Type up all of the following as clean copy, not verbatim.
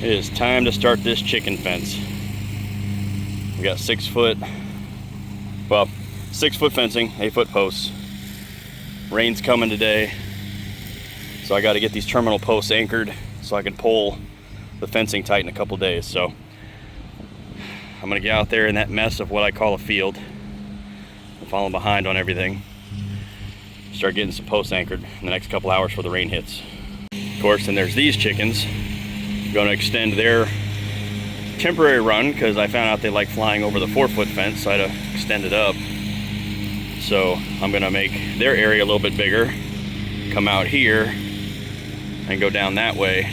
It is time to start this chicken fence. We got 6 foot fencing, 8 foot posts. Rain's coming today, so I got to get these terminal posts anchored so I can pull the fencing tight in a couple days. So I'm gonna get out there in that mess of what I call a field. I'm falling behind on everything. Start getting some posts anchored in the next couple hours before the rain hits. Of course, then there's these chickens. I'm gonna extend their temporary run because I found out they like flying over the 4 foot fence, so I had to extend it up. So I'm gonna make their area a little bit bigger, come out here and go down that way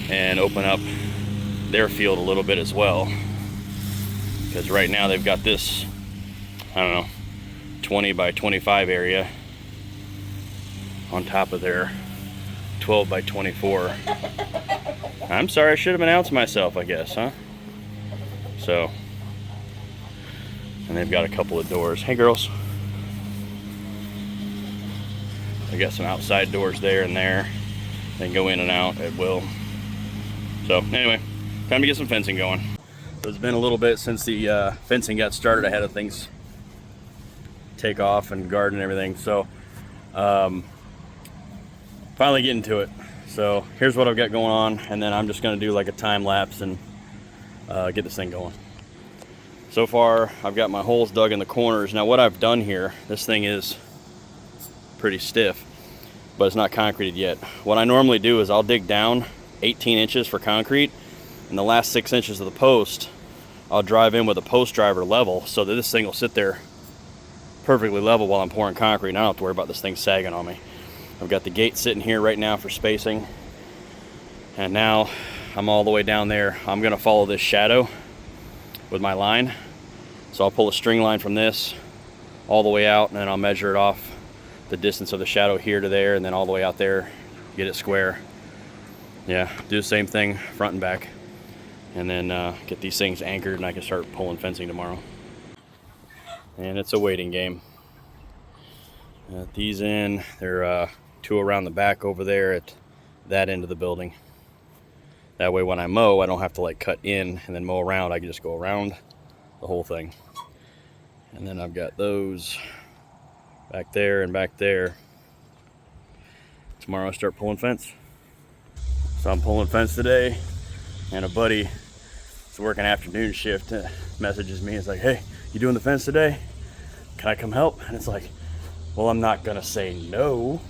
and open up their field a little bit as well. Because right now they've got this, I don't know, 20 by 25 area on top of their 12 by 24. I'm sorry, I should have announced myself, I guess, huh? So, and they've got a couple of doors. Hey girls. They got some outside doors there and there. They can go in and out at will. So anyway, time to get some fencing going. So it's been a little bit since the fencing got started. I had things take off and garden and everything. So finally getting to it. So here's what I've got going on, and then I'm just gonna do like a time lapse and get this thing going. So far, I've got my holes dug in the corners. Now what I've done here, this thing is pretty stiff, but it's not concreted yet. What I normally do is I'll dig down 18 inches for concrete, and the last 6 inches of the post I'll drive in with a post driver level so that this thing will sit there perfectly level while I'm pouring concrete, and I don't have to worry about this thing sagging on me. I've got the gate sitting here right now for spacing, and now I'm all the way down there. I'm gonna follow this shadow with my line. So I'll pull a string line from this all the way out, and then I'll measure it off the distance of the shadow here to there, and then all the way out there, get it square. Yeah, do the same thing front and back, and then get these things anchored, and I can start pulling fencing tomorrow. And it's a waiting game. Got these in. They're 2 around the back over there at that end of the building. That way when I mow, I don't have to like cut in and then mow around. I can just go around the whole thing. And then I've got those back there and back there. Tomorrow I start pulling fence. So I'm pulling fence today, and a buddy is working afternoon shift messages me. It's like, hey, you doing the fence today? Can I come help? And it's like, well, I'm not gonna say no.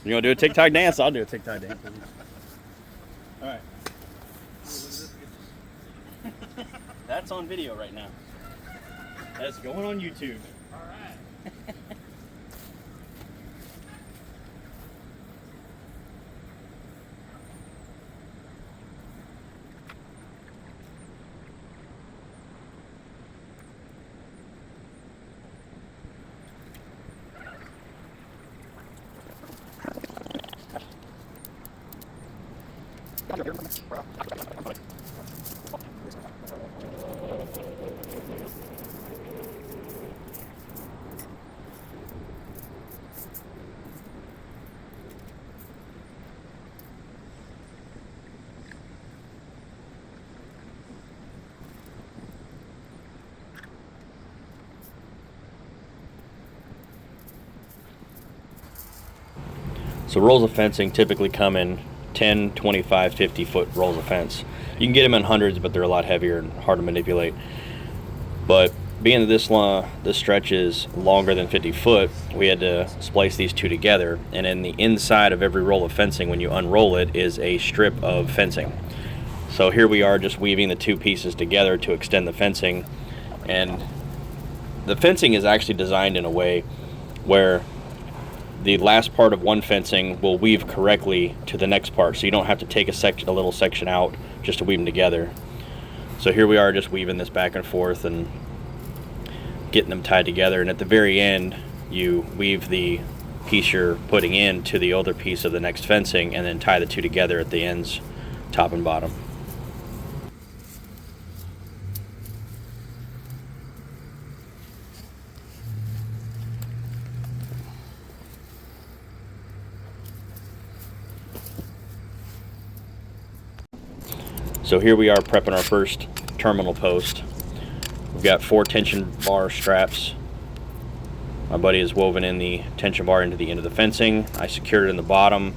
You gonna do a TikTok dance? I'll do a TikTok dance. All right. That's on video right now. That's going on YouTube. All right. So rolls of fencing typically come in 10, 25, 50 foot rolls of fence. You can get them in hundreds, but they're a lot heavier and hard to manipulate. But being that this stretch is longer than 50 foot, we had to splice these two together. And in the inside of every roll of fencing, when you unroll it, is a strip of fencing. So here we are just weaving the two pieces together to extend the fencing. And the fencing is actually designed in a way where the last part of one fencing will weave correctly to the next part, so you don't have to take a little section out just to weave them together. So here we are just weaving this back and forth, and getting them tied together. And at the very end, you weave the piece you're putting in to the other piece of the next fencing and then tie the two together at the ends, top and bottom. So here we are prepping our first terminal post. We've got 4 tension bar straps. My buddy has woven in the tension bar into the end of the fencing. I secured it in the bottom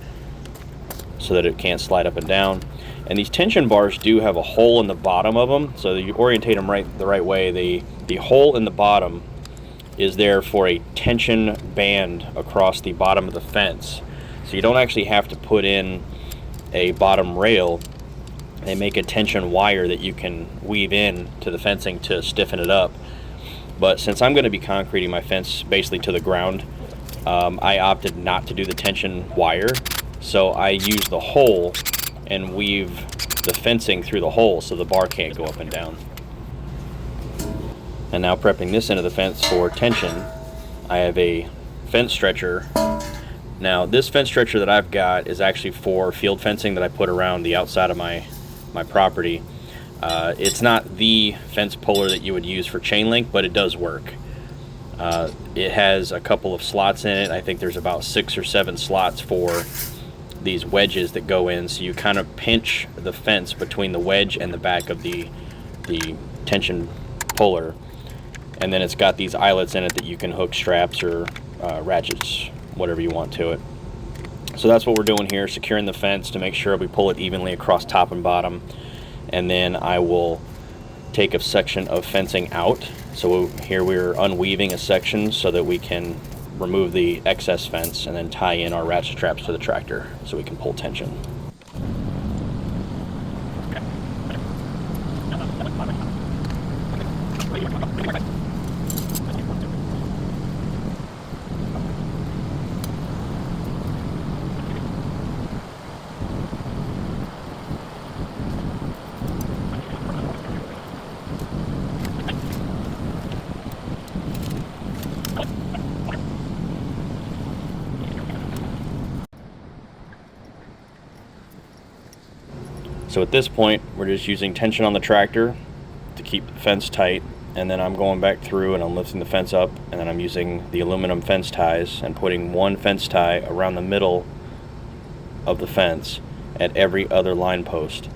so that it can't slide up and down. And these tension bars do have a hole in the bottom of them, so you orientate them the right way. The hole in the bottom is there for a tension band across the bottom of the fence. So you don't actually have to put in a bottom rail. They make a tension wire that you can weave in to the fencing to stiffen it up. But since I'm going to be concreting my fence basically to the ground, I opted not to do the tension wire. So I use the hole and weave the fencing through the hole so the bar can't go up and down. And now prepping this end of the fence for tension, I have a fence stretcher. Now this fence stretcher that I've got is actually for field fencing that I put around the outside of my property. It's not the fence puller that you would use for chain link, but it does work. It has a couple of slots in it. I think there's about 6 or 7 slots for these wedges that go in, so you kind of pinch the fence between the wedge and the back of the tension puller, and then it's got these eyelets in it that you can hook straps or ratchets, whatever you want to it. So that's what we're doing here, securing the fence to make sure we pull it evenly across top and bottom. And then I will take a section of fencing out. So here we're unweaving a section so that we can remove the excess fence and then tie in our ratchet straps to the tractor so we can pull tension. So at this point, we're just using tension on the tractor to keep the fence tight, and then I'm going back through and I'm lifting the fence up, and then I'm using the aluminum fence ties and putting one fence tie around the middle of the fence at every other line post.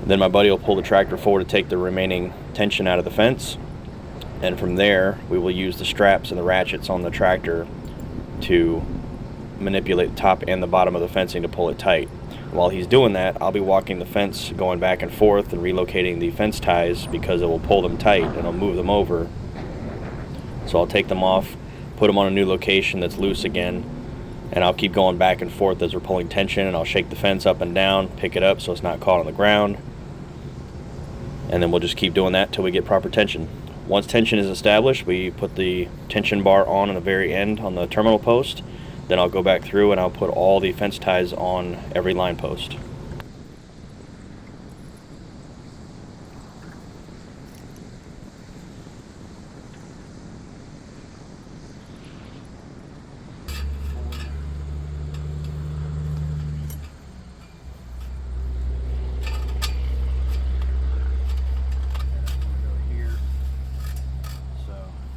Then my buddy will pull the tractor forward to take the remaining tension out of the fence, and from there we will use the straps and the ratchets on the tractor to manipulate the top and the bottom of the fencing to pull it tight. While he's doing that, I'll be walking the fence, going back and forth and relocating the fence ties because it will pull them tight and it'll move them over. So I'll take them off, put them on a new location that's loose again, and I'll keep going back and forth as we're pulling tension, and I'll shake the fence up and down, pick it up so it's not caught on the ground, and then we'll just keep doing that till we get proper tension. Once tension is established, we put the tension bar on the very end on the terminal post. Then I'll go back through and I'll put all the fence ties on every line post.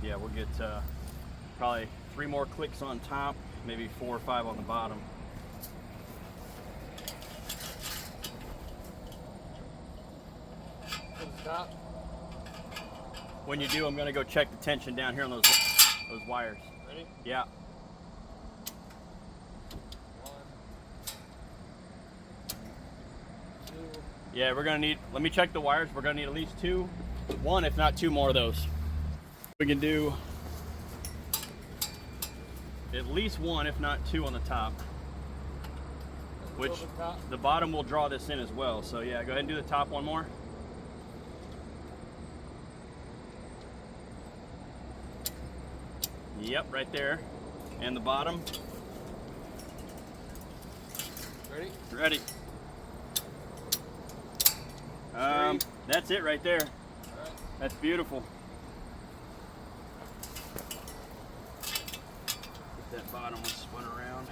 Yeah, we'll get probably 3 more clicks on top, maybe 4 or 5 on the bottom. Stop. When you do, I'm gonna go check the tension down here on those wires. Ready? Yeah. 1, 2. Yeah, we're gonna need, let me check the wires. We're gonna need at least 1 if not 2 more of those. We can do at least 1 if not 2 on the top, which the bottom will draw this in as well. So yeah, go ahead and do the top 1 more. Yep, right there. And the bottom. Ready? Ready. That's it right there. All right. That's beautiful. That bottom was spun around.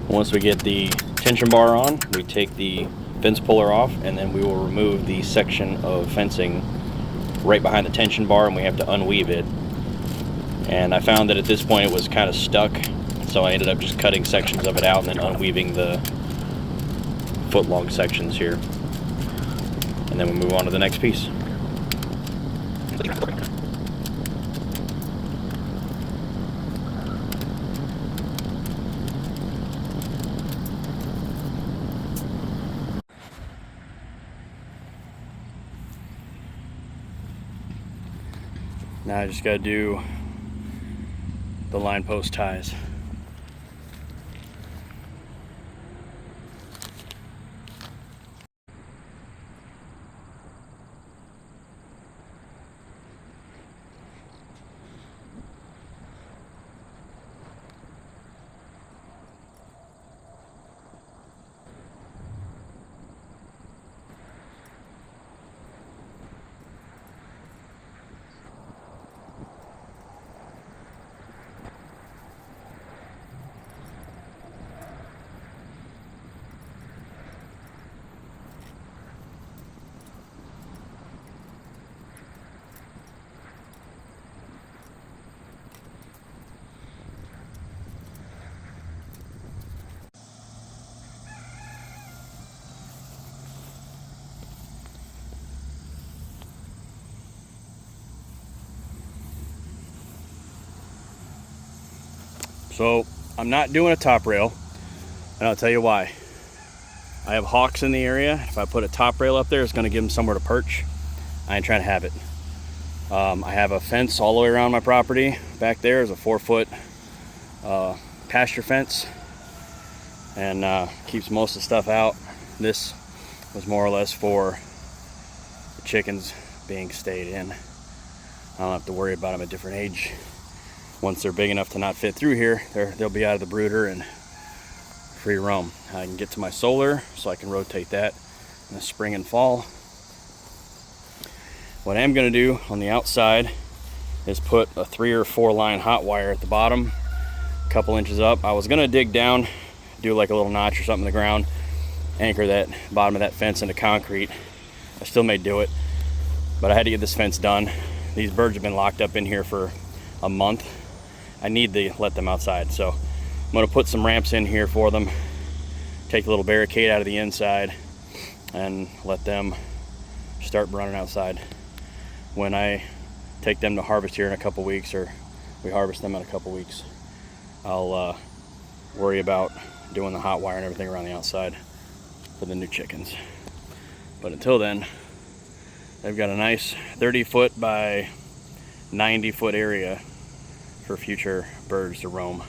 Once we get the tension bar on, we take the fence puller off, and then we will remove the section of fencing right behind the tension bar, and we have to unweave it. And I found that at this point it was kind of stuck, so I ended up just cutting sections of it out and then unweaving the foot-long sections here. And then we move on to the next piece. Now I just gotta do the line post ties. So I'm not doing a top rail, and I'll tell you why. I have hawks in the area. If I put a top rail up there, it's gonna give them somewhere to perch. I ain't trying to have it. I have a fence all the way around my property. Back there is a 4-foot pasture fence, and keeps most of the stuff out. This was more or less for the chickens being stayed in. I don't have to worry about them at different age. Once they're big enough to not fit through here, they'll be out of the brooder and free roam. I can get to my solar, so I can rotate that in the spring and fall. What I am going to do on the outside is put a 3 or 4 line hot wire at the bottom, a couple inches up. I was going to dig down, do like a little notch or something in the ground, anchor that bottom of that fence into concrete. I still may do it, but I had to get this fence done. These birds have been locked up in here for a month. I need to let them outside, so I'm going to put some ramps in here for them, take a little barricade out of the inside, and let them start running outside. When I take them to harvest here in a couple weeks, or we harvest them in a couple weeks, I'll worry about doing the hot wire and everything around the outside for the new chickens. But until then, they've got a nice 30-foot by 90-foot area for future birds to roam.